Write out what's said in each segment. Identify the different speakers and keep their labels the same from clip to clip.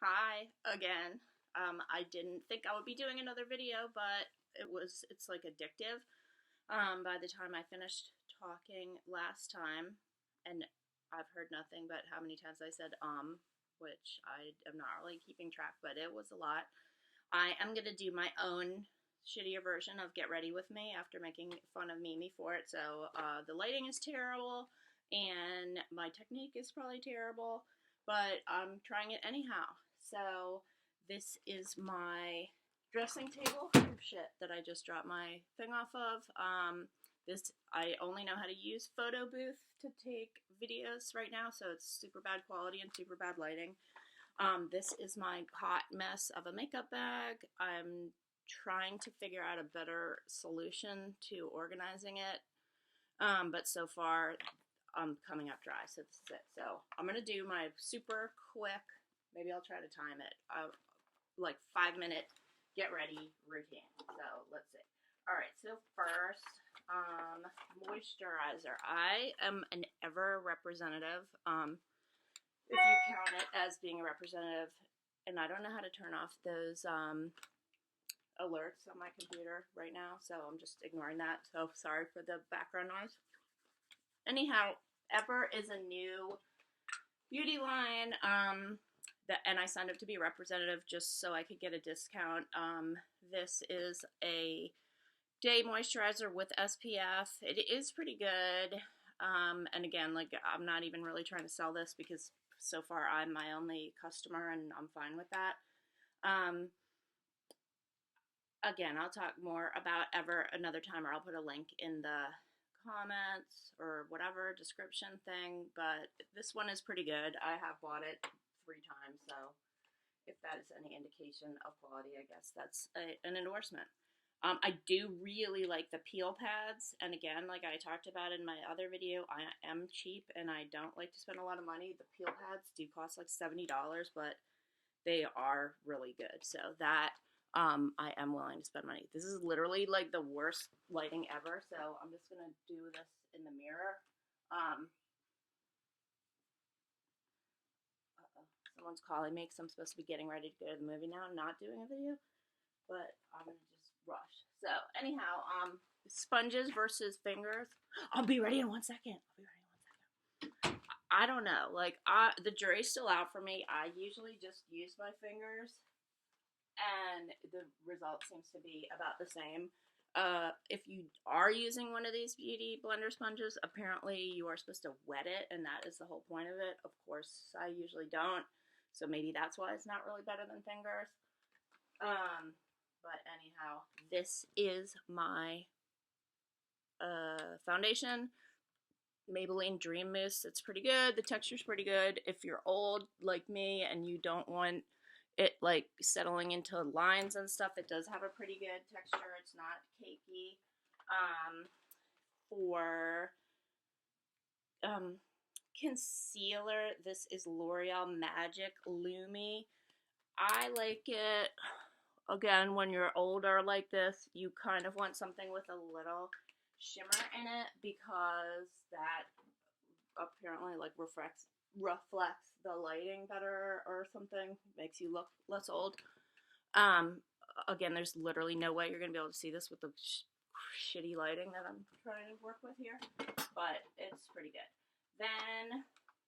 Speaker 1: Hi again. I didn't think I would be doing another video, but it's like addictive. By the time I finished talking last time, and I've heard nothing but how many times I said which I am not really keeping track, but it was a lot. I am gonna do my own shittier version of Get Ready With Me after making fun of Mimi for it. So the lighting is terrible and my technique is probably terrible, but I'm trying it anyhow. So this is my dressing table. Oh shit, that I just dropped my thing off of. This I only know how to use Photo Booth to take videos right now, so it's super bad quality and super bad lighting. This is my hot mess of a makeup bag. I'm trying to figure out a better solution to organizing it, but so far I'm coming up dry, so this is it. So I'm going to do my super quick, maybe I'll try to time it, like 5-minute get ready routine. So let's see. Alright, so first, moisturizer. I am an ever representative, if you count it as being a representative, and I don't know how to turn off those alerts on my computer right now, so I'm just ignoring that. So sorry for the background noise. Anyhow, Ever is a new beauty line, and I signed up to be a representative just so I could get a discount. This is a day moisturizer with SPF. It is pretty good. And again, like, I'm not even really trying to sell this because so far I'm my only customer and I'm fine with that. Again, I'll talk more about Ever another time, or I'll put a link in the comments or whatever description thing, but this one is pretty good. I have bought it 3 times, so if that is any indication of quality, I guess that's an endorsement. I do really like the peel pads, and again, like I talked about in my other video, I am cheap and I don't like to spend a lot of money. The peel pads do cost like $70, but they are really good, so that I am willing to spend money. This is literally like the worst lighting ever, so I'm just gonna do this in the mirror. Someone's calling me because I'm supposed to be getting ready to go to the movie now. I'm not doing a video, but I'm gonna just rush. So anyhow, sponges versus fingers. I'll be ready in 1 second. I don't know. Like, the jury's still out for me. I usually just use my fingers, and the result seems to be about the same. If you are using one of these beauty blender sponges, apparently you are supposed to wet it, and that is the whole point of it. Of course, I usually don't, so maybe that's why it's not really better than fingers. But anyhow, this is my foundation. Maybelline Dream Mousse. It's pretty good. The texture's pretty good. If you're old like me and you don't want it like settling into lines and stuff, it does have a pretty good texture. It's not cakey. For concealer, this is L'Oreal Magic Lumi. I like it. Again, when you're older like this, you kind of want something with a little shimmer in it because that apparently like reflects the lighting better or something, makes you look less old. Again, there's literally no way you're gonna be able to see this with the shitty lighting that I'm trying to work with here, but it's pretty good. Then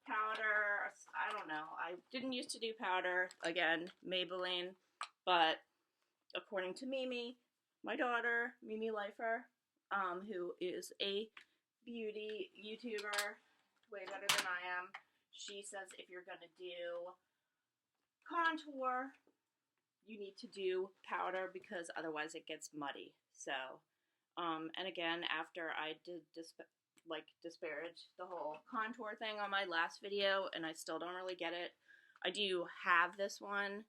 Speaker 1: powder, I don't know, I didn't used to do powder. Again, Maybelline, but according to Mimi, my daughter, Mimi Leifer, who is a beauty YouTuber, way better than I am, she says if you're gonna do contour, you need to do powder because otherwise it gets muddy. So, and again, after I did disparage the whole contour thing on my last video, and I still don't really get it, I do have this one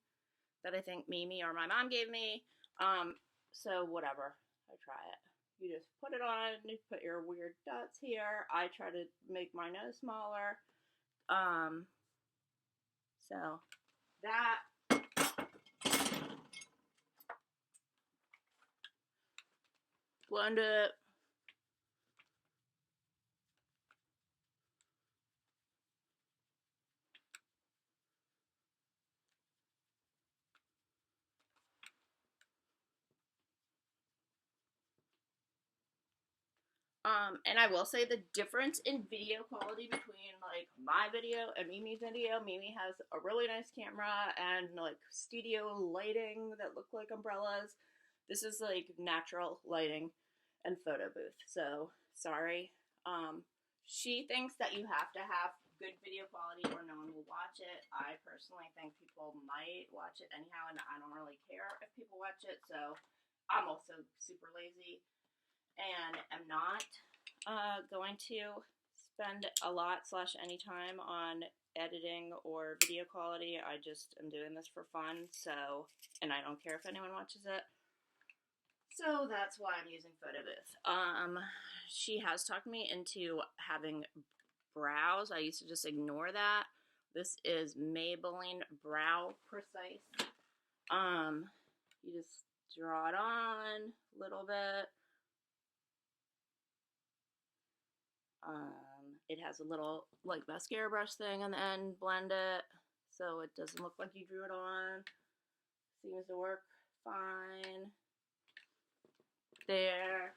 Speaker 1: that I think Mimi or my mom gave me. So whatever, I try it. You just put it on, you put your weird dots here. I try to make my nose smaller. So that. Blend it. And I will say the difference in video quality between like my video and Mimi's video. Mimi has a really nice camera and like studio lighting that look like umbrellas. This is like natural lighting and photo booth. So sorry. She thinks that you have to have good video quality or no one will watch it. I personally think people might watch it anyhow, and I don't really care if people watch it. So I'm also super lazy and am not going to spend a lot / any time on editing or video quality. I just am doing this for fun, so, and I don't care if anyone watches it. So that's why I'm using Photo Booth. She has talked me into having brows. I used to just ignore that. This is Maybelline Brow Precise. You just draw it on a little bit. It has a little like mascara brush thing on the end, blend it so it doesn't look like you drew it on. Seems to work fine. There.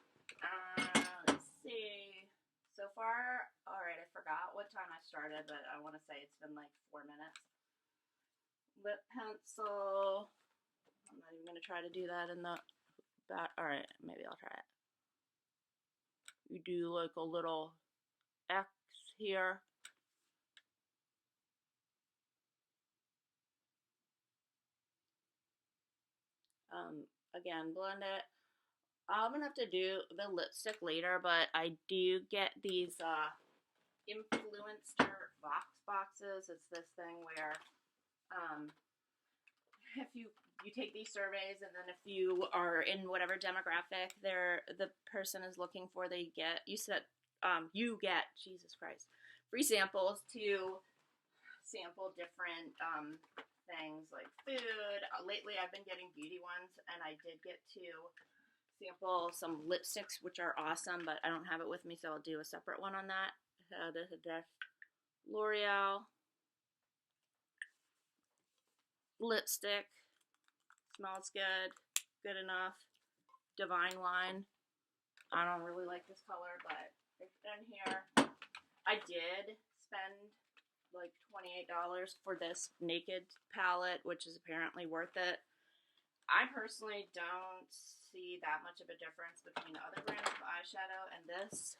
Speaker 1: Let's see. So far, alright, I forgot what time I started, but I want to say it's been like 4 minutes. Lip pencil. I'm not even going to try to do that in the back. Alright, maybe I'll try it. You do like a little X here. Again, blend it. I'm gonna have to do the lipstick later, but I do get these influencer boxes. It's this thing where if you take these surveys, and then if you are in whatever demographic the person is looking for, you get Jesus Christ, free samples to sample different things like food. Lately I've been getting beauty ones, and I did get to sample some lipsticks, which are awesome, but I don't have it with me, so I'll do a separate one on that. This is L'Oreal lipstick. Smells good. Good enough. Divine Line. I don't really like this color, but it's in here. I did spend like $28 for this Naked palette, which is apparently worth it. I personally don't see that much of a difference between the other brands of eyeshadow and this,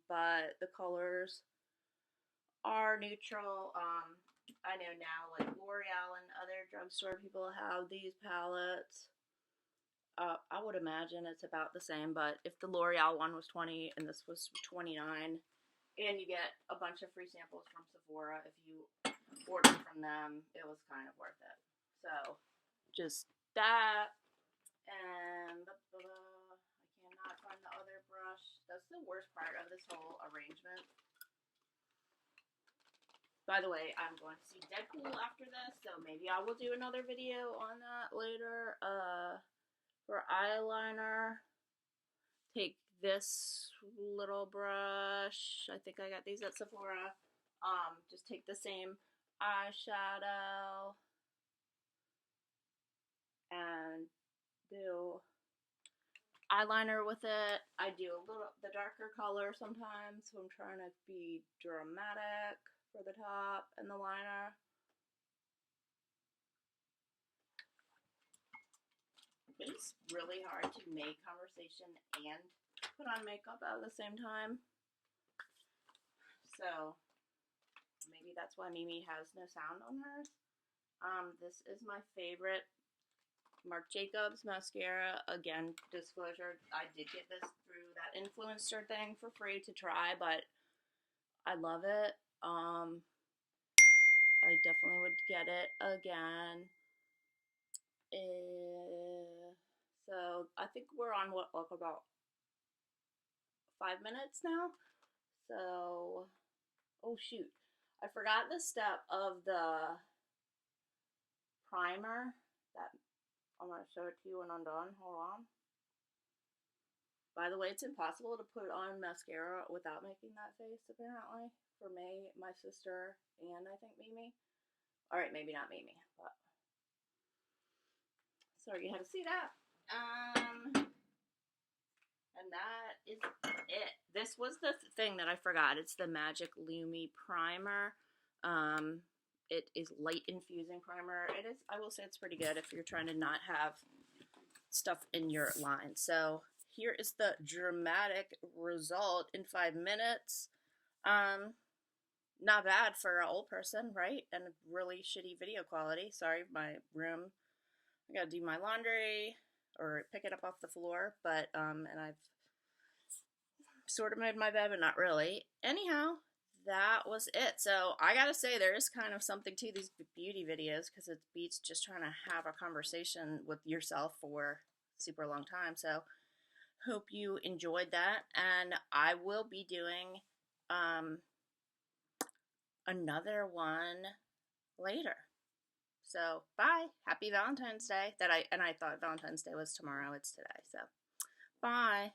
Speaker 1: but the colors are neutral. I know now like L'Oreal and other drugstore people have these palettes. I would imagine it's about the same, but if the L'Oreal one was 20 and this was 29, and you get a bunch of free samples from Sephora if you order from them, it was kind of worth it. So, just that, and I cannot find the other brush. That's the worst part of this whole arrangement. By the way, I'm going to see Deadpool after this, so maybe I will do another video on that later. For eyeliner, take this little brush. I think I got these at Sephora. Just take the same eyeshadow and do eyeliner with it. I do the darker color sometimes, so I'm trying to be dramatic for the top and the liner. It's really hard to make conversation and put on makeup at the same time. So maybe that's why Mimi has no sound on hers. This is my favorite Marc Jacobs mascara. Again, disclosure, I did get this through that influencer thing for free to try, but I love it. I definitely would get it again. So I think we're on what, like about 5 minutes now. So, oh shoot, I forgot the step of the primer. That I'm gonna show it to you when I'm done. Hold on. By the way, it's impossible to put on mascara without making that face, apparently. For me, my sister, and I think Mimi. Alright, maybe not Mimi, but sorry you had to see that. And that is it. This was the thing that I forgot. It's the Magic Lumi Primer. It is light infusing primer. It is, I will say it's pretty good if you're trying to not have stuff in your line. So here is the dramatic result in 5 minutes. Not bad for an old person, right? And really shitty video quality. Sorry, my room. I gotta do my laundry or pick it up off the floor, but and I've sort of made my bed, but not really. Anyhow, that was it. So I gotta say, there is kind of something to these beauty videos because it beats just trying to have a conversation with yourself for a super long time. So hope you enjoyed that, and I will be doing another one later. So bye. Happy Valentine's Day. I thought Valentine's Day was tomorrow. It's today. So bye.